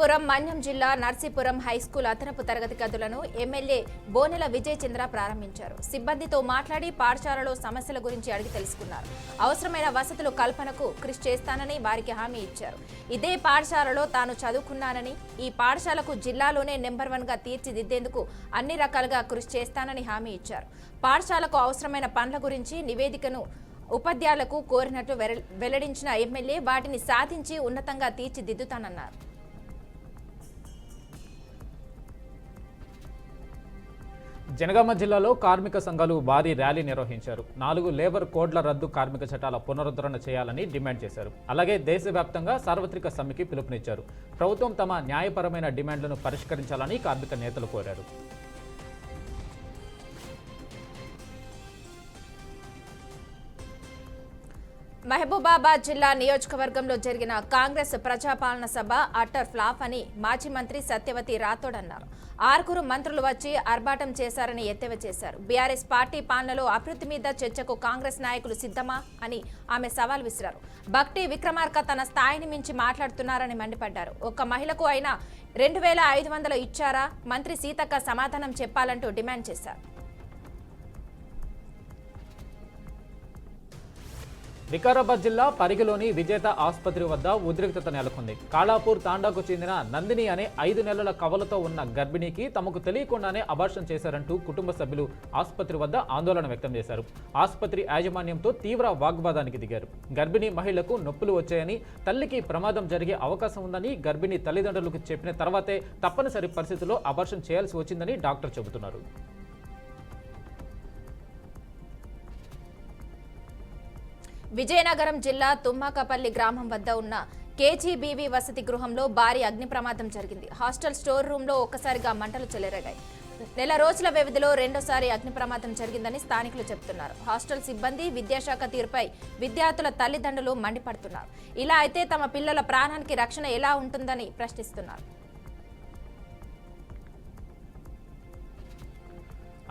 పార్వతీపురం మన్యం జిల్లా నర్సీపురం హైస్కూల్ అదనపు తరగతి గదులను ఎమ్మెల్యే బోనెల విజయ్ చంద్ర ప్రారంభించారు. సిబ్బందితో మాట్లాడి పాఠశాలలో సమస్యల గురించి అడిగి తెలుసుకున్నారు. అవసరమైన వసతుల కల్పనకు కృషి చేస్తానని వారికి హామీ ఇచ్చారు. ఇదే పాఠశాలలో తాను చదువుకున్నానని, ఈ పాఠశాలకు జిల్లాలోనే నెంబర్ 1 గా తీర్చిదిద్దేందుకు అన్ని రకాలుగా కృషి చేస్తానని హామీ ఇచ్చారు. పాఠశాలకు అవసరమైన పనుల గురించి నివేదికను ఉపాధ్యాయులకు కోరినట్లు వెల్లడించిన ఎమ్మెల్యే వాటిని సాధించి ఉన్నతంగా తీర్చిదిద్దుతానన్నారు. జనగామ జిల్లాలో కార్మిక సంఘాలు భారీ ర్యాలీ నిర్వహించారు. 4 లేబర్ కోడ్ల రద్దు, కార్మిక చట్టాల పునరుద్ధరణ చేయాలని డిమాండ్ చేశారు. అలాగే దేశవ్యాప్తంగా సార్వత్రిక సమ్మెకి పిలుపునిచ్చారు. ప్రభుత్వం తమ న్యాయపరమైన డిమాండ్లను పరిష్కరించాలని కార్మిక నేతలు కోరారు. మహబూబాబాద్ జిల్లా నియోజకవర్గంలో జరిగిన కాంగ్రెస్ ప్రజాపాలన సభ అట్టర్ ఫ్లాప్ అని మాజీ మంత్రి సత్యవతి రాథోడ్ అన్నారు. 6 మంత్రులు వచ్చి ఆర్భాటం చేశారని ఎద్దేవా చేశారు. బీఆర్ఎస్ పార్టీ పాలనలో అభివృద్ధి మీద చర్చకు కాంగ్రెస్ నాయకులు సిద్ధమా అని ఆమె సవాల్ విసిరారు. భక్తి విక్రమార్క తన స్థాయిని మించి మాట్లాడుతున్నారని మండిపడ్డారు. ఒక్క మహిళకు అయినా 2500 ఇచ్చారా? మంత్రి సీతక్క సమాధానం చెప్పాలంటూ డిమాండ్ చేశారు. వికారాబాద్ జిల్లా పరిగిలోని విజేత ఆసుపత్రి వద్ద ఉద్రిక్తత నెలకొంది. కాళాపూర్ తాండాకు చెందిన నందిని అనే 5 నెలల కవలతో ఉన్న గర్భిణికి తమకు తెలియకుండానే అబార్షన్ చేశారంటూ కుటుంబ సభ్యులు ఆసుపత్రి వద్ద ఆందోళన వ్యక్తం చేశారు. ఆసుపత్రి యాజమాన్యంతో తీవ్ర వాగ్వాదానికి దిగారు. గర్భిణీ మహిళకు నొప్పులు వచ్చాయని, తల్లికి ప్రమాదం జరిగే అవకాశం ఉందని గర్భిణీ తల్లిదండ్రులకు చెప్పిన తర్వాతే తప్పనిసరి పరిస్థితుల్లో అబార్షన్ చేయాల్సి వచ్చిందని డాక్టర్ చెబుతున్నారు. విజయనగరం జిల్లా తుమ్మకపల్లి గ్రామం వద్ద ఉన్న కేజీబీవీ వసతి గృహంలో భారీ అగ్ని ప్రమాదం జరిగింది. హాస్టల్ స్టోర్ రూమ్ లో ఒక్కసారిగా మంటలు చెలరేగాయి. నెల రోజుల వ్యవధిలో రెండోసారి అగ్ని ప్రమాదం జరిగిందని స్థానికులు చెబుతున్నారు. హాస్టల్ సిబ్బంది, విద్యాశాఖ తీరుపై విద్యార్థుల తల్లిదండ్రులు మండిపడుతున్నారు. ఇలా అయితే తమ పిల్లల ప్రాణానికి రక్షణ ఎలా ఉంటుందని ప్రశ్నిస్తున్నారు.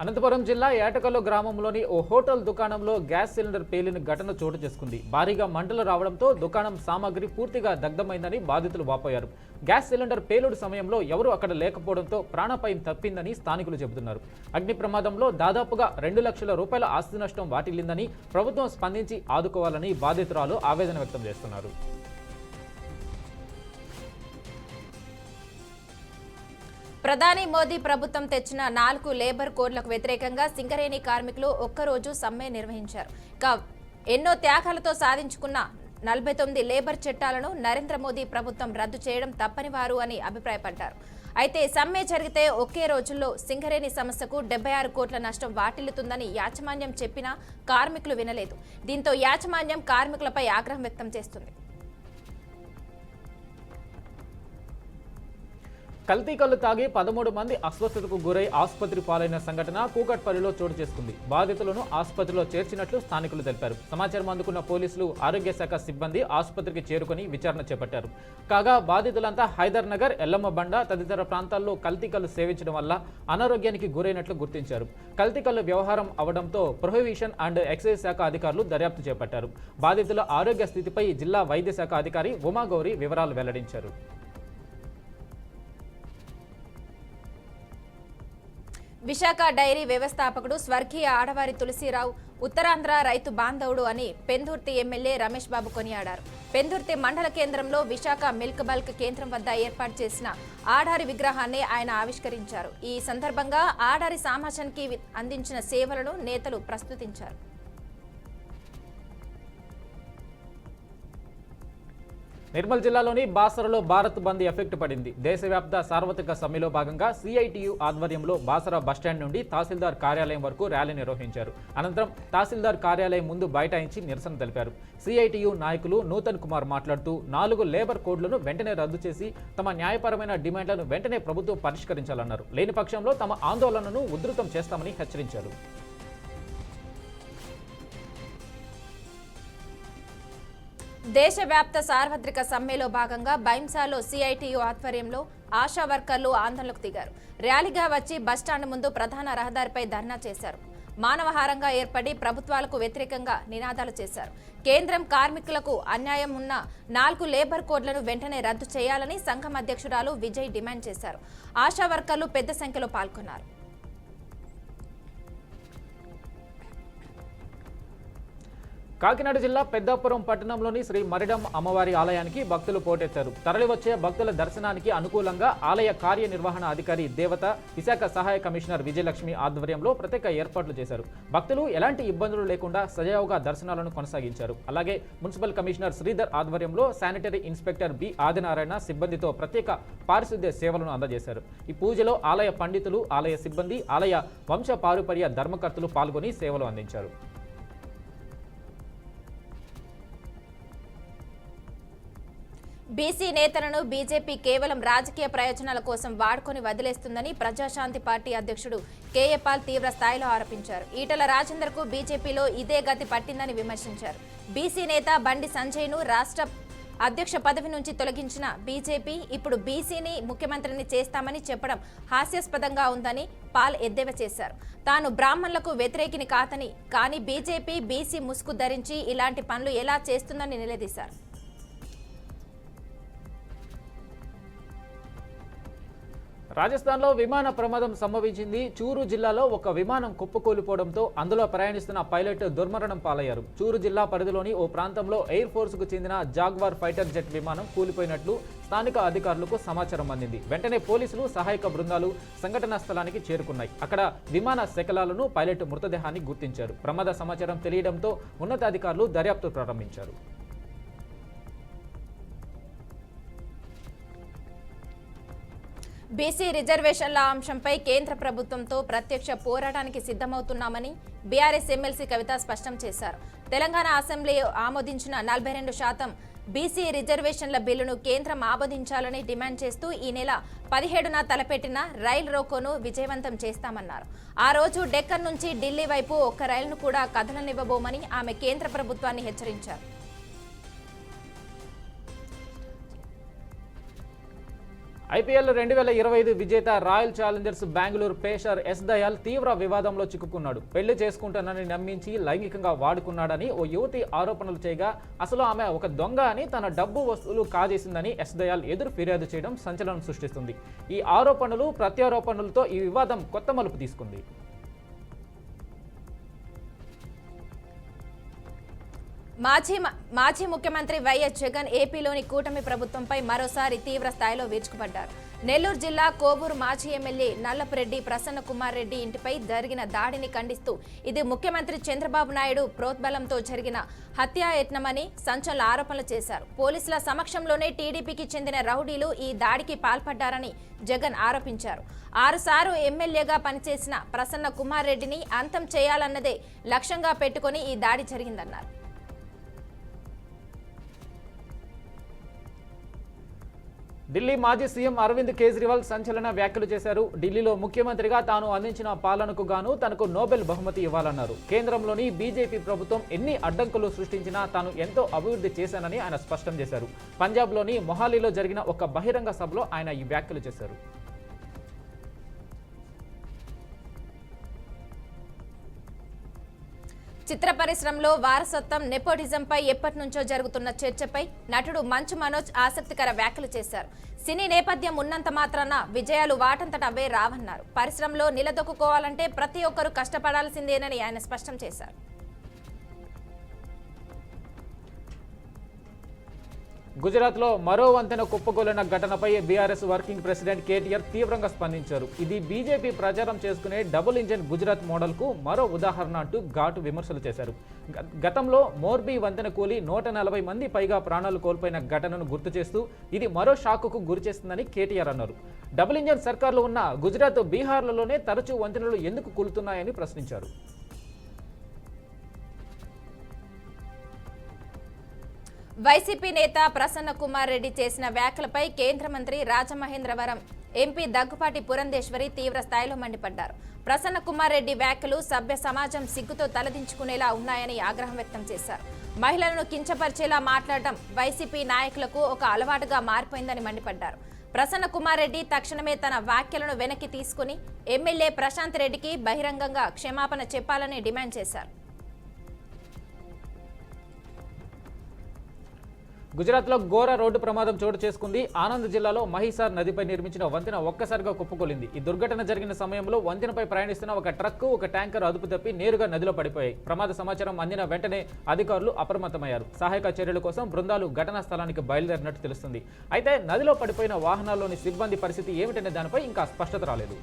అనంతపురం జిల్లా ఏటకల్లు గ్రామంలోని ఓ హోటల్ దుకాణంలో గ్యాస్ సిలిండర్ పేలిన ఘటన చోటు చేసుకుంది. భారీగా మంటలు రావడంతో దుకాణం సామాగ్రి పూర్తిగా దగ్ధమైందని బాధితులు వాపోయారు. గ్యాస్ సిలిండర్ పేలుడు సమయంలో ఎవరూ అక్కడ లేకపోవడంతో ప్రాణాపాయం తప్పిందని స్థానికులు చెబుతున్నారు. అగ్ని ప్రమాదంలో దాదాపుగా 2 లక్షల రూపాయల ఆస్తి నష్టం వాటిల్లిందని, ప్రభుత్వం స్పందించి ఆదుకోవాలని బాధితురాలు ఆవేదన వ్యక్తం చేస్తున్నారు. ప్రధాని మోదీ ప్రభుత్వం తెచ్చిన 4 లేబర్ కోడ్లకు వ్యతిరేకంగా సింగరేణి కార్మికులు ఒక్కరోజు సమ్మె నిర్వహించారు. ఎన్నో త్యాగాలతో సాధించుకున్న 49 లేబర్ చట్టాలను నరేంద్ర మోదీ ప్రభుత్వం రద్దు చేయడం తప్పనివారు అని అభిప్రాయపడ్డారు. అయితే సమ్మె జరిగితే ఒకే రోజుల్లో సింగరేణి సంస్థకు 76 కోట్ల నష్టం వాటిల్లుతుందని యాజమాన్యం చెప్పినా కార్మికులు వినలేదు. దీంతో యాజమాన్యం కార్మికులపై ఆగ్రహం వ్యక్తం చేస్తుంది. కల్తీ కల్లు తాగి 13 మంది అస్వస్థతకు గురై ఆసుపత్రి పాలైన సంఘటన కూకట్పల్లిలో చోటు చేసుకుంది. బాధితులను ఆసుపత్రిలో చేర్చినట్లు స్థానికులు తెలిపారు. సమాచారం అందుకున్న పోలీసులు, ఆరోగ్య శాఖ సిబ్బంది ఆసుపత్రికి చేరుకుని విచారణ చేపట్టారు. కాగా బాధితులంతా హైదర్ నగర్, ఎల్లమ్మ బండ తదితర ప్రాంతాల్లో కల్తీ కల్లు సేవించడం వల్ల అనారోగ్యానికి గురైనట్లు గుర్తించారు. కల్తీ కల్లు వ్యవహారం అవడంతో ప్రొహిబిషన్ అండ్ ఎక్సైజ్ శాఖ అధికారులు దర్యాప్తు చేపట్టారు. బాధితుల ఆరోగ్య స్థితిపై జిల్లా వైద్య శాఖ అధికారి ఉమాగౌరి వివరాలు వెల్లడించారు. విశాఖ డైరీ వ్యవస్థాపకుడు స్వర్గీయ ఆడవారి తులసిరావు ఉత్తరాంధ్ర రైతు బాంధవుడు అని పెందుర్తి ఎమ్మెల్యే రమేష్ బాబు కొనియాడారు. పెందుర్తి మండల కేంద్రంలో విశాఖ మిల్క్ బల్క్ కేంద్రం వద్ద ఏర్పాటు చేసిన ఆడారి విగ్రహాన్ని ఆయన ఆవిష్కరించారు. ఈ సందర్భంగా ఆడారి సమాజానికి అందించిన సేవలను నేతలు ప్రస్తుతించారు. నిర్మల్ జిల్లాలోని బాసరలో భారత్ బంద్ ఎఫెక్ట్ పడింది. దేశవ్యాప్త సార్వత్రిక సమ్మెలో భాగంగా సిఐటియు ఆధ్వర్యంలో బాసర బస్టాండ్ నుండి తహసీల్దార్ కార్యాలయం వరకు ర్యాలీ నిర్వహించారు. అనంతరం తహసీల్దార్ కార్యాలయం ముందు బైఠాయించి నిరసన తెలిపారు. సిఐటియు నాయకులు నూతన్ కుమార్ మాట్లాడుతూ 4 లేబర్ కోడ్లను వెంటనే రద్దు చేసి తమ న్యాయపరమైన డిమాండ్లను వెంటనే ప్రభుత్వం పరిష్కరించాలన్నారు. లేని పక్షంలో తమ ఆందోళనను ఉధృతం చేస్తామని హెచ్చరించారు. దేశవ్యాప్త సార్వత్రిక సమ్మెలో భాగంగా బైంసాలో సిఐటియు ఆధ్వర్యంలో ఆశా వర్కర్లు ఆందోళనకు దిగారు. ర్యాలీగా వచ్చి బస్టాండ్ ముందు ప్రధాన రహదారిపై ధర్నా చేశారు. మానవహారంగా ఏర్పడి ప్రభుత్వాలకు వ్యతిరేకంగా నినాదాలు చేశారు. కేంద్రం కార్మికులకు అన్యాయం ఉన్న 4 లేబర్ కోడ్లను వెంటనే రద్దు చేయాలని సంఘం అధ్యక్షురాలు విజయ్ డిమాండ్ చేశారు. ఆశా వర్కర్లు పెద్ద సంఖ్యలో పాల్గొన్నారు. కాకినాడ జిల్లా పెద్దాపురం పట్టణంలోని శ్రీ మరిడం అమ్మవారి ఆలయానికి భక్తులు పోటెత్తారు. తరలివచ్చే భక్తుల దర్శనానికి అనుకూలంగా ఆలయ కార్యనిర్వహణ అధికారి దేవత విశాఖ సహాయ కమిషనర్ విజయలక్ష్మి ఆధ్వర్యంలో ప్రత్యేక ఏర్పాట్లు చేశారు. భక్తులు ఎలాంటి ఇబ్బందులు లేకుండా సజావుగా దర్శనాలను కొనసాగించారు. అలాగే మున్సిపల్ కమిషనర్ శ్రీధర్ ఆధ్వర్యంలో శానిటరీ ఇన్స్పెక్టర్ బి ఆదినారాయణ సిబ్బందితో ప్రత్యేక పారిశుద్ధ్య సేవలను అందజేశారు. ఈ పూజలో ఆలయ పండితులు, ఆలయ సిబ్బంది, ఆలయ వంశ పారుపర్య ధర్మకర్తలు పాల్గొని సేవలు అందించారు. బీసీ నేతలను బీజేపీ కేవలం రాజకీయ ప్రయోజనాల కోసం వాడుకొని వదిలేస్తుందని ప్రజాశాంతి పార్టీ అధ్యక్షుడు కేఏ పాల్ తీవ్ర స్థాయిలో ఆరోపించారు. ఈటల రాజేందర్కు బీజేపీలో ఇదే గతి పట్టిందని విమర్శించారు. బీసీ నేత బండి సంజయ్ను రాష్ట్ర అధ్యక్ష పదవి నుంచి తొలగించిన బీజేపీ ఇప్పుడు బీసీని ముఖ్యమంత్రిని చేస్తామని చెప్పడం హాస్యాస్పదంగా ఉందని పాల్ ఎద్దేవా చేశారు. తాను బ్రాహ్మణులకు వ్యతిరేకిని కాదని, కానీ బీజేపీ బీసీ ముసుగు ధరించి ఇలాంటి పనులు ఎలా చేస్తుందని నిలదీశారు. రాజస్థాన్లో విమాన ప్రమాదం సంభవించింది. చూరు జిల్లాలో ఒక విమానం కుప్పకూలిపోవడంతో అందులో ప్రయాణిస్తున్న పైలట్ దుర్మరణం పాలయ్యారు. చూరు జిల్లా పరిధిలోని ఓ ప్రాంతంలో ఎయిర్ ఫోర్స్కు చెందిన జాగ్వార్ ఫైటర్ జెట్ విమానం కూలిపోయినట్లు స్థానిక అధికారులకు సమాచారం అందింది. వెంటనే పోలీసులు, సహాయక బృందాలు సంఘటనా స్థలానికి చేరుకున్నాయి. అక్కడ విమాన శకలాలను, పైలట్ మృతదేహాన్ని గుర్తించారు. ప్రమాద సమాచారం తెలియడంతో ఉన్నతాధికారులు దర్యాప్తు ప్రారంభించారు. బీసీ రిజర్వేషన్ల అంశంపై కేంద్ర ప్రభుత్వంతో ప్రత్యక్ష పోరాటానికి సిద్ధమవుతున్నామని బీఆర్ఎస్ ఎమ్మెల్సీ కవిత స్పష్టం చేశారు. తెలంగాణ అసెంబ్లీ ఆమోదించిన 42% బీసీ రిజర్వేషన్ల బిల్లును కేంద్రం ఆమోదించాలని డిమాండ్ చేస్తూ ఈ నెల 17న తలపెట్టిన రైలు రోకోను విజయవంతం చేస్తామన్నారు. ఆ రోజు డెక్కన్ నుంచి ఢిల్లీ వైపు ఒక్క రైలును కూడా కదలనివ్వబోమని ఆమె కేంద్ర ప్రభుత్వాన్ని హెచ్చరించారు. ఐపీఎల్ 2025 విజేత Royal Challengers Bengaluru pacer S Dayal తీవ్ర వివాదంలో చిక్కుకున్నాడు. పెళ్లి చేసుకుంటానని నమ్మించి లైంగికంగా వాడుకున్నాడని ఓ యువతి ఆరోపణలు చేయగా, అసలు ఆమె ఒక దొంగ అని, తన డబ్బు వస్తువులు కాజేసిందని ఎస్ దయాల్ ఎదురు ఫిర్యాదు చేయడం సంచలనం సృష్టిస్తుంది. ఈ ఆరోపణలు, ప్రత్యారోపణలతో ఈ వివాదం కొత్త మలుపు తీసుకుంది. మాజీ ముఖ్యమంత్రి వైఎస్ జగన్ ఏపీలోని కూటమి ప్రభుత్వంపై మరోసారి తీవ్ర స్థాయిలో విరుచుకుపడ్డారు. నెల్లూరు జిల్లా కోవూరు మాజీ ఎమ్మెల్యే నల్లపురెడ్డి ప్రసన్న కుమార్ రెడ్డి ఇంటిపై జరిగిన దాడిని ఖండిస్తూ ఇది ముఖ్యమంత్రి చంద్రబాబు నాయుడు ప్రోద్బలంతో జరిగిన హత్యాయత్నమని సంచలన ఆరోపణలు చేశారు. పోలీసుల సమక్షంలోనే టీడీపీకి చెందిన రౌడీలు ఈ దాడికి పాల్పడ్డారని జగన్ ఆరోపించారు. 6 సార్లు ఎమ్మెల్యేగా పనిచేసిన ప్రసన్న కుమార్ రెడ్డిని అంతం చేయాలన్నదే లక్ష్యంగా పెట్టుకుని ఈ దాడి జరిగిందన్నారు. ఢిల్లీ మాజీ సీఎం అరవింద్ కేజ్రీవాల్ సంచలన వ్యాఖ్యలు చేశారు. ఢిల్లీలో ముఖ్యమంత్రిగా తాను అందించిన పాలనకు గాను తనకు నోబెల్ బహుమతి ఇవ్వాలన్నారు. కేంద్రంలోని బీజేపీ ప్రభుత్వం ఎన్ని అడ్డంకులు సృష్టించినా తాను ఎంతో అభివృద్ధి చేశానని ఆయన స్పష్టం చేశారు. పంజాబ్లోని మొహాలీలో జరిగిన ఒక బహిరంగ సభలో ఆయన ఈ వ్యాఖ్యలు చేశారు. చిత్ర పరిశ్రమలో వారసత్వం, నెపోటిజంపై ఎప్పటి నుంచో జరుగుతున్న చర్చపై నటుడు మంచు మనోజ్ ఆసక్తికర వ్యాఖ్యలు చేశారు. సినీ నేపథ్యం ఉన్నంత మాత్రాన విజయాలు వాటంతట అవే రావన్నారు. పరిశ్రమలో నిలదొక్కుకోవాలంటే ప్రతి ఒక్కరూ కష్టపడాల్సిందేనని ఆయన స్పష్టం చేశారు. గుజరాత్లో మరో వంతెన కుప్పకూలిన ఘటనపై బీఆర్ఎస్ వర్కింగ్ ప్రెసిడెంట్ కేటీఆర్ తీవ్రంగా స్పందించారు. ఇది బీజేపీ ప్రచారం చేసుకునే డబుల్ ఇంజన్ గుజరాత్ మోడల్కు మరో ఉదాహరణ అంటూ ఘాటు విమర్శలు చేశారు. గతంలో మోర్బీ వంతెన కూలి 140 మంది పైగా ప్రాణాలు కోల్పోయిన ఘటనను గుర్తు చేస్తూ ఇది మరో షాకుకు గురిచేస్తుందని కేటీఆర్ అన్నారు. డబుల్ ఇంజన్ సర్కార్లు ఉన్న గుజరాత్, బీహార్లలోనే తరచూ వంతెనలు ఎందుకు కూలుతున్నాయని ప్రశ్నించారు. వైసీపీ నేత ప్రసన్న కుమార్ రెడ్డి చేసిన వ్యాఖ్యలపై కేంద్ర మంత్రి రాజమహేంద్రవరం ఎంపీ దగ్గుపాటి పురంధేశ్వరి తీవ్ర స్థాయిలో మండిపడ్డారు. ప్రసన్న కుమార్ రెడ్డి వ్యాఖ్యలు సభ్య సమాజం సిగ్గుతో తలదించుకునేలా ఉన్నాయని ఆగ్రహం వ్యక్తం చేశారు. మహిళలను కించపరిచేలా మాట్లాడడం వైసీపీ నాయకులకు ఒక అలవాటుగా మారిపోయిందని మండిపడ్డారు. ప్రసన్న కుమార్ రెడ్డి తక్షణమే తన వ్యాఖ్యలను వెనక్కి తీసుకుని ఎమ్మెల్యే ప్రశాంత్ రెడ్డికి బహిరంగంగా క్షమాపణ చెప్పాలని డిమాండ్ చేశారు. గుజరాత్లో ఘోర రోడ్డు ప్రమాదం చోటు చేసుకుంది. ఆనంద్ జిల్లాలో మహిసార్ నదిపై నిర్మించిన వంతెన ఒక్కసారిగా కుప్పకొలింది. ఈ దుర్ఘటన జరిగిన సమయంలో వంతెనపై ప్రయాణిస్తున్న ఒక ట్రక్కు, ఒక ట్యాంకర్ అదుపు తప్పి నేరుగా నదిలో పడిపోయాయి. ప్రమాద సమాచారం అందిన వెంటనే అధికారులు అప్రమత్తమయ్యారు. సహాయక చర్యల కోసం బృందాలు ఘటనా స్థలానికి బయలుదేరినట్టు తెలుస్తుంది. అయితే నదిలో పడిపోయిన వాహనాల్లోని సిబ్బంది పరిస్థితి ఏమిటనే దానిపై ఇంకా స్పష్టత రాలేదు.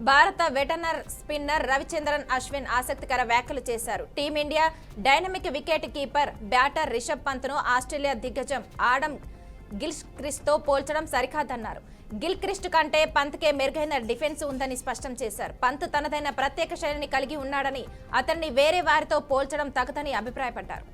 భారత వెటర్నర్ స్పిన్నర్ రవిచంద్రన్ అశ్విన్ ఆసక్తికర వ్యాఖ్యలు చేశారు. Team India dynamic wicket keeper batter Rishabh పంత్ను ఆస్ట్రేలియా దిగ్గజం ఆడమ్ గిల్క్రిస్ట్తో పోల్చడం సరికాదన్నారు. గిల్క్రిస్ట్ కంటే పంత్కే మెరుగైన డిఫెన్స్ ఉందని స్పష్టం చేశారు. పంత్ తనదైన ప్రత్యేక శైలిని కలిగి ఉన్నాడని, అతన్ని వేరే వారితో పోల్చడం తగదని అభిప్రాయపడ్డారు.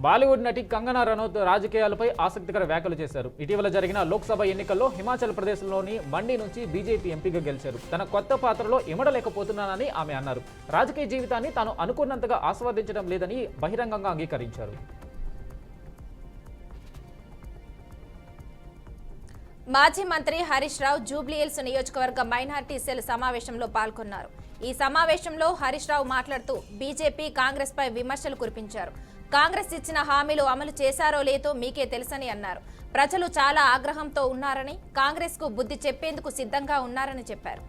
బాలీవుడ్ నటి కంగనా రనౌత్ రాజకీయాలపై ఆసక్తికర వ్యాఖ్యలు చేశారు. ఇటీవల జరిగిన లోక్సభ ఎన్నికల్లో హిమాచల్ ప్రదేశ్లోని మండి నుంచి బీజేపీ ఎంపీగా గెలిచారు. తన కొత్త పాత్రలో ఇమడలేకపోతున్నానని ఆమె అన్నారు. రాజకీయ జీవితాన్ని తాను అనుకున్నంతగా ఆస్వాదించడం లేదని బహిరంగంగా అంగీకరించారు. మాజీ మంత్రి హరీష్ రావు జూబ్లీహిల్స్ నియోజకవర్గ మైనార్టీ సెల్ సమావేశంలో పాల్గొన్నారు. ఈ సమావేశంలో హరీష్ రావు మాట్లాడుతూ బీజేపీ కాంగ్రెస్ పై విమర్శలు కురిపించారు. కాంగ్రెస్ ఇచ్చిన హామీలు అమలు చేశారో లేదో మీకే తెలుసని అన్నారు. ప్రజలు చాలా ఆగ్రహంతో ఉన్నారని, కాంగ్రెస్ కు బుద్ధి చెప్పేందుకు సిద్ధంగా ఉన్నారని చెప్పారు.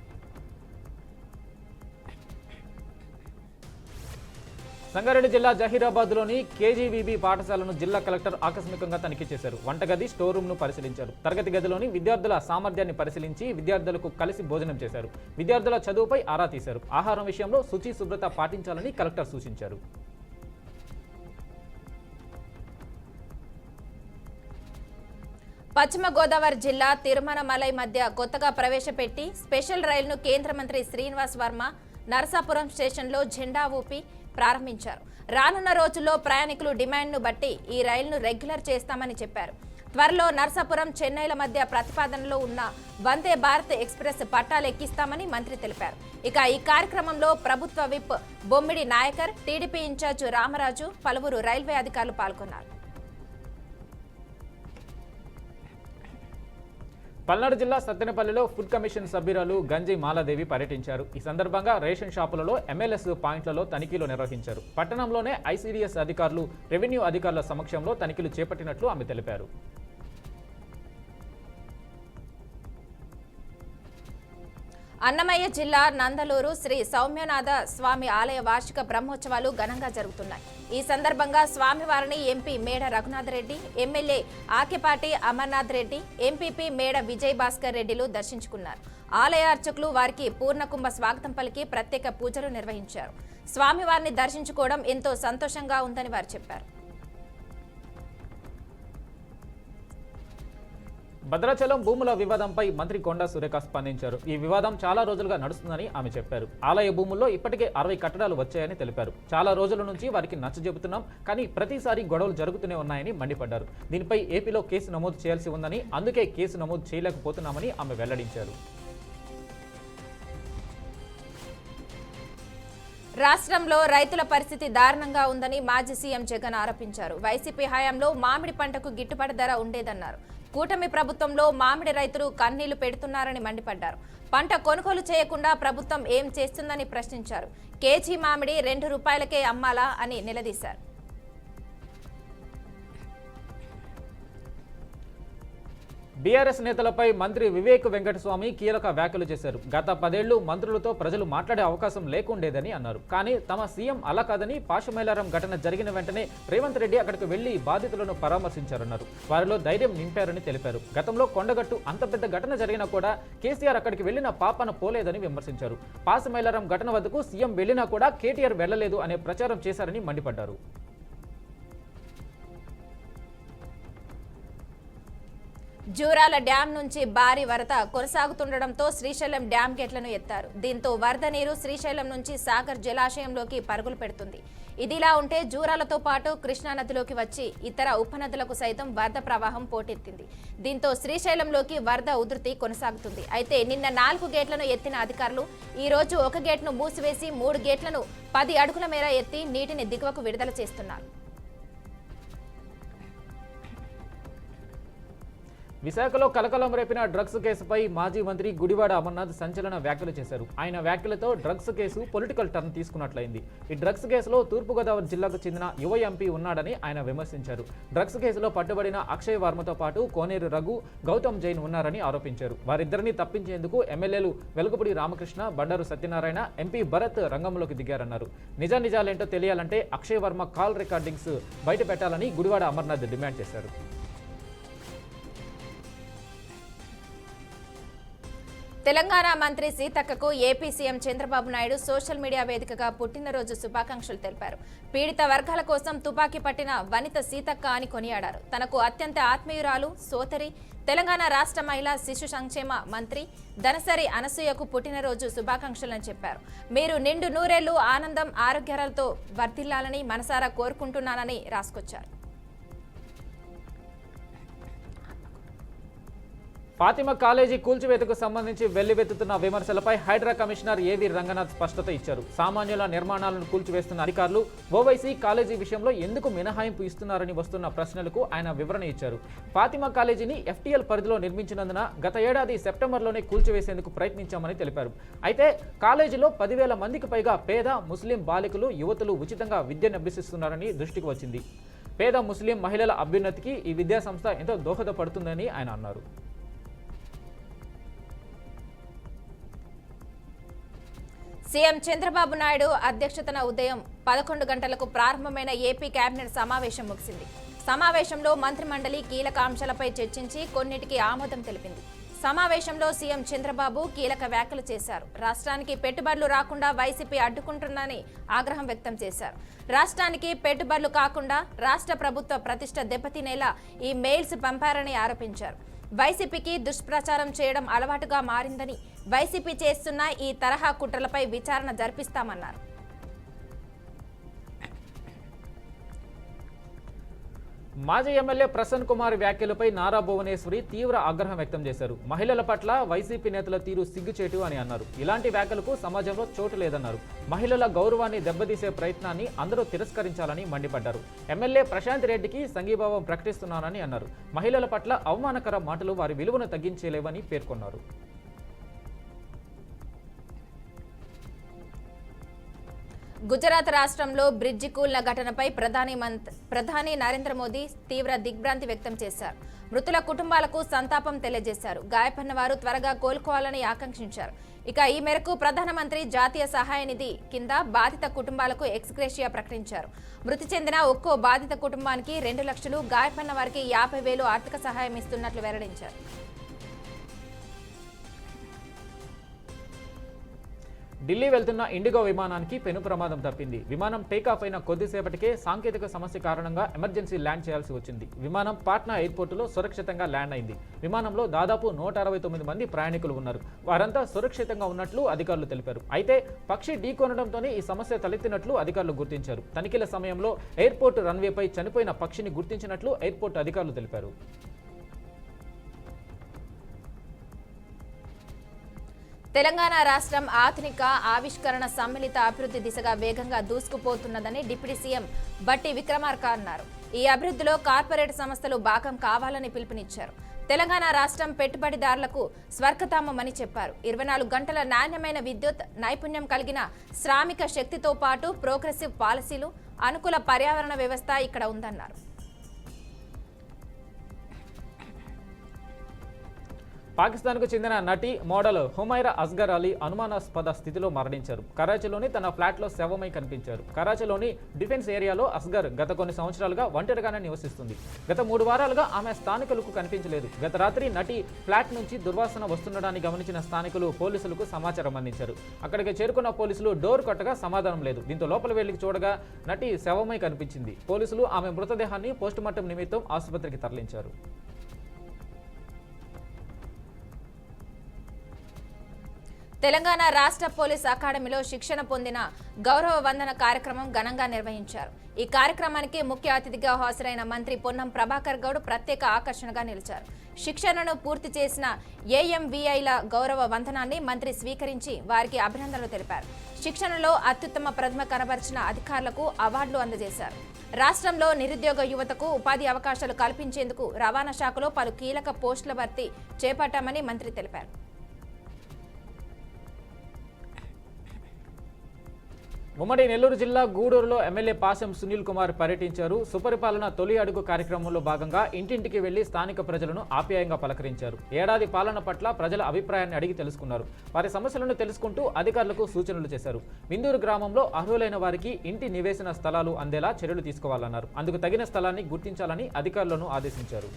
సంగారెడ్డి జిల్లా జహీరాబాద్లోని కేజీవీబీ పాఠశాలను జిల్లా కలెక్టర్ ఆకస్మికంగా తనిఖీ చేశారు. వంటగది, స్టోర్ రూమ్ను పరిశీలించారు. తరగతి గదిలోని విద్యార్థుల సామర్థ్యాన్ని పరిశీలించి విద్యార్థులకు కలిసి భోజనం చేశారు. విద్యార్థుల చదువుపై ఆరా తీశారు. ఆహారం విషయంలో శుచి శుభ్రత పాటించాలని కలెక్టర్ సూచించారు. పశ్చిమ గోదావరి జిల్లా తిరుమలమలై మధ్య కొత్తగా ప్రవేశపెట్టి స్పెషల్ రైలును కేంద్ర మంత్రి శ్రీనివాస్ వర్మ నరసాపురం స్టేషన్లో జెండా ఊపి ప్రారంభించారు. రానున్న రోజుల్లో ప్రయాణికులు డిమాండ్ను బట్టి ఈ రైలును రెగ్యులర్ చేస్తామని చెప్పారు. త్వరలో నరసాపురం చెన్నైల మధ్య ప్రతిపాదనలో ఉన్న వందే భారత్ ఎక్స్ప్రెస్ పట్టాలు ఎక్కిస్తామని మంత్రి తెలిపారు. ఇక ఈ కార్యక్రమంలో ప్రభుత్వ విప్ బొమ్మిడి నాయకర్, టీడీపీ ఇన్ఛార్జ్ రామరాజు, పలువురు రైల్వే అధికారులు పాల్గొన్నారు. పల్నాడు జిల్లా సత్తెనపల్లిలో ఫుడ్ కమిషన్ సభ్యురాలు గంజి మాలాదేవి పర్యటించారు. ఈ సందర్భంగా రేషన్ షాపులలో ఎంఎల్ఎస్ పాయింట్లలో తనిఖీలు నిర్వహించారు. పట్టణంలోనే ఐసీడీఎస్ అధికారులు, రెవెన్యూ అధికారుల సమక్షంలో తనిఖీలు చేపట్టినట్లు ఆమె తెలిపారు. అన్నమయ్య జిల్లా నందలూరు శ్రీ సౌమ్యనాథ స్వామి ఆలయ వార్షిక బ్రహ్మోత్సవాలు ఘనంగా జరుగుతున్నాయి. ఈ సందర్భంగా స్వామివారిని ఎంపీ మేడ రఘునాథ్ రెడ్డి, ఎమ్మెల్యే ఆకిపాటి అమర్నాథ్ రెడ్డి, ఎంపీపీ మేడ విజయ్ భాస్కర్ రెడ్డిలు దర్శించుకున్నారు. ఆలయ అర్చకులు వారికి పూర్ణకుంభ స్వాగతం పలికి ప్రత్యేక పూజలు నిర్వహించారు. స్వామివారిని దర్శించుకోవడం ఎంతో సంతోషంగా ఉందని వారు చెప్పారు. భద్రాచలం భూముల వివాదంపై మంత్రి కొండా సురేఖ స్పందించారు. ఈ వివాదం చాలా రోజులుగా నడుస్తుందని ఆమె చెప్పారు. ఆలయ భూముల్లో ఇప్పటికే 60 కట్టడాలు వచ్చాయని తెలిపారు. చాలా రోజుల నుంచి వారికి నచ్చజెబుతున్నాం, కానీ ప్రతిసారి గొడవలు జరుగుతూనే ఉన్నాయని మండిపడ్డారు. దీనిపై ఏపీలో కేసు నమోదు చేయాల్సి ఉందని, అందుకే కేసు నమోదు చేయలేకపోతున్నామని ఆమె వెల్లడించారు. రాష్ట్రంలో రైతుల పరిస్థితి దారుణంగా ఉందని మాజీ సీఎం జగన్ ఆరోపించారు. వైసీపీ హయాంలో మామిడి పంటకు గిట్టుబాటు ధర ఉండేదన్నారు. కూటమి ప్రభుత్వంలో మామిడి రైతులు కన్నీళ్లు పెడుతున్నారని మండిపడ్డారు. పంట కొనుగోలు చేయకుండా ప్రభుత్వం ఏం చేస్తుందని ప్రశ్నించారు. కేజీ మామిడి ₹2కే అమ్మాలా అని నిలదీశారు. బీఆర్ఎస్ నేతలపై మంత్రి వివేక్ వెంకటస్వామి కీలక వ్యాఖ్యలు చేశారు. గత 10 ఏళ్లు మంత్రులతో ప్రజలు మాట్లాడే అవకాశం లేకుండేదని అన్నారు. కానీ తమ సీఎం అలా కాదని, పాషమేలారం ఘటన జరిగిన వెంటనే రేవంత్ రెడ్డి అక్కడికి వెళ్లి బాధితులను పరామర్శించారన్నారు. వారిలో ధైర్యం నింపారని తెలిపారు. గతంలో కొండగట్టు అంత పెద్ద ఘటన జరిగినా కూడా కేసీఆర్ అక్కడికి వెళ్లిన పాపన పోలేదని విమర్శించారు. పాషమేలారం ఘటన వద్దకు సీఎం వెళ్లినా కూడా కేటీఆర్ వెళ్లలేదు అనే ప్రచారం చేశారని మండిపడ్డారు. జూరాల డ్యాం నుంచి భారీ వరద కొనసాగుతుండటంతో శ్రీశైలం డ్యాం గేట్లను ఎత్తారు. దీంతో వరద నీరు శ్రీశైలం నుంచి సాగర్ జలాశయంలోకి పరుగులు పెడుతుంది. ఇదిలా ఉంటే జూరాలతో పాటు కృష్ణానదిలోకి వచ్చి ఇతర ఉపనదులకు సైతం వరద ప్రవాహం పోటెత్తింది. దీంతో శ్రీశైలంలోకి వరద ఉధృతి కొనసాగుతుంది. అయితే నిన్న 4 గేట్లను ఎత్తిన అధికారులు ఈ రోజు 1 గేట్ను మూసివేసి 3 గేట్లను 10 అడుగుల మేర ఎత్తి నీటిని దిగువకు విడుదల చేస్తున్నారు. విశాఖలో కలకలం రేపిన డ్రగ్స్ కేసుపై మాజీ మంత్రి గుడివాడ అమర్నాథ్ సంచలన వ్యాఖ్యలు చేశారు. ఆయన వ్యాఖ్యలతో డ్రగ్స్ కేసు పొలిటికల్ టర్న్ తీసుకున్నట్లయింది. ఈ డ్రగ్స్ కేసులో తూర్పుగోదావరి జిల్లాకు చెందిన యువ ఎంపీ ఉన్నాడని ఆయన విమర్శించారు. డ్రగ్స్ కేసులో పట్టుబడిన అక్షయ్ వర్మతో పాటు కోనేరు రఘు, గౌతమ్ జైన్ ఉన్నారని ఆరోపించారు. వారిద్దరిని తప్పించేందుకు ఎమ్మెల్యేలు వెలుగుపూడి రామకృష్ణ, బండారు సత్యనారాయణ, ఎంపీ భరత్ రంగంలోకి దిగారన్నారు. నిజాలేంటో తెలియాలంటే అక్షయ్ వర్మ కాల్ రికార్డింగ్స్ బయట పెట్టాలని గుడివాడ అమర్నాథ్ డిమాండ్ చేశారు. తెలంగాణ మంత్రి సీతక్కకు AP CM Chandrababu Naidu social media వేదికగా పుట్టినరోజు శుభాకాంక్షలు తెలిపారు. పీడిత వర్గాల కోసం తుపాకీ పట్టిన వనిత సీతక్క అని కొనియాడారు. తనకు అత్యంత ఆత్మీయురాలు, సోదరి, తెలంగాణ రాష్ట్ర మహిళా శిశు సంక్షేమ మంత్రి దనసరి అనసూయకు పుట్టినరోజు శుభాకాంక్షలని చెప్పారు. మీరు నిండు నూరేళ్లు ఆనందం, ఆరోగ్యాలతో వర్ధిల్లాలని మనసారా కోరుకుంటున్నానని రాసుకొచ్చారు. ఫాతిమా కాలేజీ కూల్చివేతకు సంబంధించి వెల్లువెత్తుతున్న విమర్శలపై హైడ్రా కమిషనర్ ఏవి రంగనాథ్ స్పష్టత ఇచ్చారు. సామాన్యుల నిర్మాణాలను కూల్చివేస్తున్న అధికారులు ఓవైసీ కాలేజీ విషయంలో ఎందుకు మినహాయింపు ఇస్తున్నారని వస్తున్న ప్రశ్నలకు ఆయన వివరణ ఇచ్చారు. ఫాతిమా కాలేజీని ఎఫ్టీఎల్ పరిధిలో నిర్మించినందున గత ఏడాది సెప్టెంబర్లోనే కూల్చివేసేందుకు ప్రయత్నించామని తెలిపారు. అయితే కాలేజీలో 10,000 మందికి పైగా పేద ముస్లిం బాలికలు, యువతులు ఉచితంగా విద్యను అభ్యసిస్తున్నారని దృష్టికి వచ్చింది. పేద ముస్లిం మహిళల అభ్యున్నతికి ఈ విద్యాసంస్థ ఎంతో దోహదపడుతుందని ఆయన అన్నారు. సీఎం చంద్రబాబు నాయుడు అధ్యక్షతన ఉదయం 11 గంటలకు ప్రారంభమైన ఏపీ కేబినెట్ సమావేశం ముగిసింది. సమావేశంలో మంత్రిమండలి కీలక అంశాలపై చర్చించి కొన్నిటికి ఆమోదం తెలిపింది. సమావేశంలో సీఎం చంద్రబాబు కీలక వ్యాఖ్యలు చేశారు. రాష్ట్రానికి పెట్టుబడులు రాకుండా వైసీపీ అడ్డుకుంటుందని ఆగ్రహం వ్యక్తం చేశారు. రాష్ట్రానికి పెట్టుబడులు కాకుండా రాష్ట్ర ప్రభుత్వ ప్రతిష్ట దెబ్బతినేలా ఈ మెయిల్స్ పంపారని ఆరోపించారు. వైసీపీకి దుష్ప్రచారం చేయడం అలవాటుగా మారిందని, వైసీపీ చేస్తున్న ఈ తరహా కుట్రలపై విచారణ జరిపిస్తామన్నారు. మాజీ ఎమ్మెల్యే ప్రసన్న కుమార్ వ్యాఖ్యలపై నారా భువనేశ్వరి తీవ్ర ఆగ్రహం వ్యక్తం చేశారు. మహిళల పట్ల వైసీపీ నేతల తీరు సిగ్గుచేటు అని అన్నారు. ఇలాంటి వ్యాఖ్యలకు సమాజంలో చోటు లేదన్నారు. మహిళల గౌరవాన్ని దెబ్బతీసే ప్రయత్నాన్ని అందరూ తిరస్కరించాలని మండిపడ్డారు. ఎమ్మెల్యే ప్రశాంత్ రెడ్డికి సంఘీభావం ప్రకటిస్తున్నానని అన్నారు. మహిళల పట్ల అవమానకర మాటలు వారి విలువను తగ్గించేలేవని పేర్కొన్నారు. గుజరాత్ రాష్ట్రంలో బ్రిడ్జి కూలిన ఘటనపై ప్రధాని నరేంద్ర మోదీ తీవ్ర దిగ్భ్రాంతి వ్యక్తం చేశారు. మృతుల కుటుంబాలకు సంతాపం తెలియజేశారు. గాయపడిన వారు త్వరగా కోలుకోవాలని ఆకాంక్షించారు. ఇక ఈ మేరకు ప్రధానమంత్రి జాతీయ సహాయ నిధి కింద బాధిత కుటుంబాలకు ఎక్స్గ్రేషియా ప్రకటించారు. మృతి చెందిన ఒక్కో బాధిత కుటుంబానికి 2 లక్షలు, గాయపడిన వారికి 50,000 ఆర్థిక సహాయం ఇస్తున్నట్లు వెల్లడించారు. ఢిల్లీ వెళ్తున్న ఇండిగో విమానానికి పెను ప్రమాదం తప్పింది. విమానం టేకాఫ్ అయిన కొద్దిసేపటికే సాంకేతిక సమస్య కారణంగా ఎమర్జెన్సీ ల్యాండ్ చేయాల్సి వచ్చింది. విమానం పాట్నా ఎయిర్పోర్టులో సురక్షితంగా ల్యాండ్ అయింది. విమానంలో దాదాపు 169 మంది ప్రయాణికులు ఉన్నారు. వారంతా సురక్షితంగా ఉన్నట్లు అధికారులు తెలిపారు. అయితే పక్షి ఢీకొనడంతోనే ఈ సమస్య తలెత్తినట్లు అధికారులు గుర్తించారు. తనిఖీల సమయంలో ఎయిర్పోర్ట్ రన్వేపై చనిపోయిన పక్షిని గుర్తించినట్లు ఎయిర్పోర్ట్ అధికారులు తెలిపారు. తెలంగాణ రాష్ట్రం ఆధునిక ఆవిష్కరణ సమ్మిళిత అభివృద్ధి దిశగా వేగంగా దూసుకుపోతున్నదని డిప్యూటీ సీఎం బట్టి విక్రమార్క అన్నారు. ఈ అభివృద్ధిలో కార్పొరేట్ సంస్థలు భాగం కావాలని పిలుపునిచ్చారు. తెలంగాణ రాష్ట్రం పెట్టుబడిదారులకు స్వర్గధామమని చెప్పారు. 24 గంటల నాణ్యమైన విద్యుత్, నైపుణ్యం కలిగిన శ్రామిక శక్తితో పాటు ప్రోగ్రెసివ్ పాలసీలు, అనుకూల పర్యావరణ వ్యవస్థ ఇక్కడ ఉందన్నారు. పాకిస్తాన్కు చెందిన నటి, మోడల్ హుమైరా అస్గర్ అలీ అనుమానాస్పద స్థితిలో మరణించారు. కరాచీలోని తన ఫ్లాట్లో శవమై కనిపించారు. కరాచీలోని డిఫెన్స్ ఏరియాలో అస్గర్ గత కొన్ని సంవత్సరాలుగా ఒంటరిగానే నివసిస్తుంది. గత 3 వారాలుగా ఆమె స్థానికులకు కనిపించలేదు. గత రాత్రి నటి ఫ్లాట్ నుంచి దుర్వాసన వస్తుండడాన్ని గమనించిన స్థానికులు పోలీసులకు సమాచారం అందించారు. అక్కడికి చేరుకున్న పోలీసులు డోర్ కొట్టగా సమాధానం లేదు. దీంతో లోపల వెళ్లి చూడగా నటి శవమై కనిపించింది. పోలీసులు ఆమె మృతదేహాన్ని పోస్టుమార్టం నిమిత్తం ఆసుపత్రికి తరలించారు. తెలంగాణ రాష్ట్ర పోలీస్ అకాడమీలో శిక్షణ పొందిన గౌరవ వందన కార్యక్రమం ఘనంగా నిర్వహించారు. ఈ కార్యక్రమానికి ముఖ్య అతిథిగా హాజరైన మంత్రి పొన్నం ప్రభాకర్ గౌడ్ ప్రత్యేక ఆకర్షణగా నిలిచారు. శిక్షణను పూర్తి చేసిన ఏఎంవీఐల గౌరవ వందనాన్ని మంత్రి స్వీకరించి వారికి అభినందనలు తెలిపారు. శిక్షణలో అత్యుత్తమ ప్రతిభ కనబరిచిన అధికారులకు అవార్డులు అందజేశారు. రాష్ట్రంలో నిరుద్యోగ యువతకు ఉపాధి అవకాశాలు కల్పించేందుకు రవాణా శాఖలో పలు కీలక పోస్టుల భర్తీ చేపట్టామని మంత్రి తెలిపారు. ఉమ్మడి నెల్లూరు జిల్లా గూడూరులో ఎమ్మెల్యే పాశం సునీల్ కుమార్ పర్యటించారు. సుపరిపాలన తొలి అడుగు కార్యక్రమంలో భాగంగా ఇంటింటికి వెళ్లి స్థానిక ప్రజలను ఆప్యాయంగా పలకరించారు. ఏడాది పాలన పట్ల ప్రజల అభిప్రాయాన్ని అడిగి తెలుసుకున్నారు. వారి సమస్యలను తెలుసుకుంటూ అధికారులకు సూచనలు చేశారు. విందూరు గ్రామంలో అర్హులైన వారికి ఇంటి నివేశన స్థలాలు అందేలా చర్యలు తీసుకోవాలన్నారు. అందుకు తగిన స్థలాన్ని గుర్తించాలని అధికారులను ఆదేశించారు.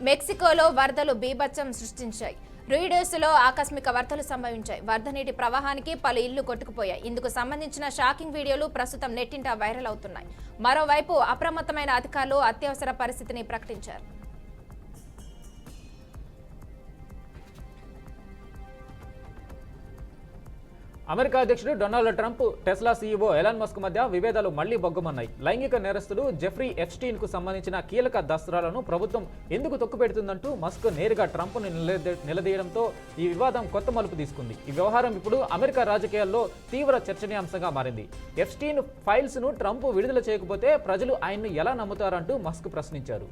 మెక్సికోలో వరదలు బీభత్సం సృష్టించాయి. రుయిడోస్లో ఆకస్మిక వరదలు సంభవించాయి. వరద నీటి ప్రవాహానికి పలు ఇళ్లు కొట్టుకుపోయాయి. ఇందుకు సంబంధించిన షాకింగ్ వీడియోలు ప్రస్తుతం నెట్టింట వైరల్ అవుతున్నాయి. మరోవైపు అప్రమత్తమైన అధికారులు అత్యవసర పరిస్థితిని ప్రకటించారు. అమెరికా అధ్యక్షుడు Donald Trump, Tesla CEO Elon Musk మధ్య విభేదాలు మళ్లీ బొగ్గమన్నాయి. లైంగిక నేరస్తుడు జెఫ్రీ ఎప్స్టీన్ కు సంబంధించిన కీలక దస్త్రాలను ప్రభుత్వం ఎందుకు తొక్కుపెడుతుందంటూ మస్క్ నేరుగా ట్రంప్ను నిలదీయడంతో ఈ వివాదం కొత్త మలుపు తీసుకుంది. ఈ వ్యవహారం ఇప్పుడు అమెరికా రాజకీయాల్లో తీవ్ర చర్చనీయాంశంగా మారింది. ఎప్స్టీన్ ఫైల్స్ ను ట్రంప్ విడుదల చేయకపోతే ప్రజలు ఆయన్ను ఎలా నమ్ముతారంటూ మస్క్ ప్రశ్నించారు.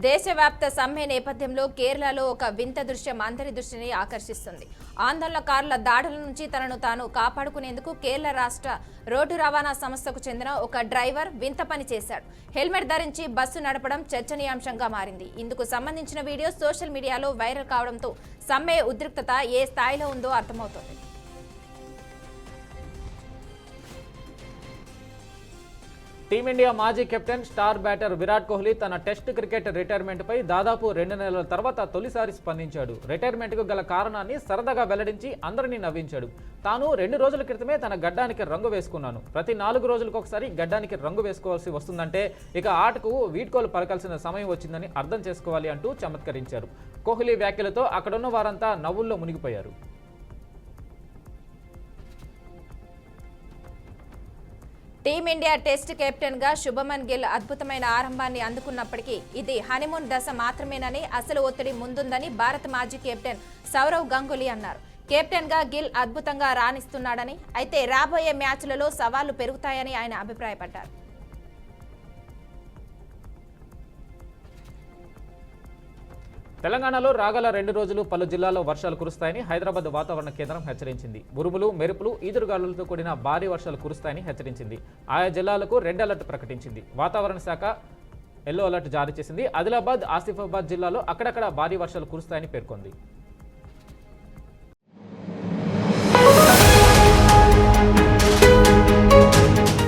దేశవ్యాప్త సమ్మె నేపథ్యంలో కేరళలో ఒక వింత దృశ్యం అందరి దృష్టిని ఆకర్షిస్తుంది. ఆందోళనకారుల దాడుల నుంచి తనను తాను కాపాడుకునేందుకు కేరళ రాష్ట్ర రోడ్డు రవాణా సంస్థకు చెందిన ఒక డ్రైవర్ వింత పని చేశాడు. హెల్మెట్ ధరించి బస్సు నడపడం చర్చనీయాంశంగా మారింది. ఇందుకు సంబంధించిన వీడియో సోషల్ మీడియాలో వైరల్ కావడంతో సమ్మె ఉద్రిక్తత ఏ స్థాయిలో ఉందో అర్థమవుతోంది. టీమిండియా మాజీ captain, star batter Virat Kohli తన టెస్ట్ క్రికెట్ రిటైర్మెంట్పై దాదాపు 2 నెలల తర్వాత తొలిసారి స్పందించాడు. రిటైర్మెంట్కు గల కారణాన్ని సరదాగా వెల్లడించి అందరినీ నవ్వించాడు. తాను 2 రోజుల క్రితమే తన గడ్డానికి రంగు వేసుకున్నాను. ప్రతి 4 రోజులకు ఒకసారి గడ్డానికి రంగు వేసుకోవాల్సి వస్తుందంటే ఇక ఆటకు వీడ్కోలు పలకాల్సిన సమయం వచ్చిందని అర్థం చేసుకోవాలి అంటూ చమత్కరించారు. కోహ్లీ వ్యాఖ్యలతో అక్కడున్న వారంతా నవ్వుల్లో మునిగిపోయారు. టీమిండియా టెస్ట్ కెప్టెన్ గా శుభమన్ గిల్ అద్భుతమైన ఆరంభాన్ని అందుకున్నప్పటికీ ఇది హనీమూన్ దశ మాత్రమేనని, అసలు ఒత్తిడి ముందుందని భారత మాజీ కెప్టెన్ సౌరవ్ గంగూలీ అన్నారు. కెప్టెన్ గా గిల్ అద్భుతంగా రాణిస్తున్నాడని, అయితే రాబోయే మ్యాచ్లలో సవాళ్లు పెరుగుతాయని ఆయన అభిప్రాయపడ్డారు. తెలంగాణలో రాగల 2 రోజులు పలు జిల్లాల్లో వర్షాలు కురుస్తాయని హైదరాబాద్ వాతావరణ కేంద్రం హెచ్చరించింది. ఉరుములు, మెరుపులు, ఈదురుగాలులతో కూడిన భారీ వర్షాలు కురుస్తాయని హెచ్చరించింది. ఆయా జిల్లాలకు రెడ్ అలర్ట్ ప్రకటించింది. వాతావరణ శాఖ ఎల్లో అలర్ట్ జారీ చేసింది. ఆదిలాబాద్, ఆసిఫాబాద్ జిల్లాలో అక్కడక్కడ భారీ వర్షాలు కురుస్తాయని పేర్కొంది.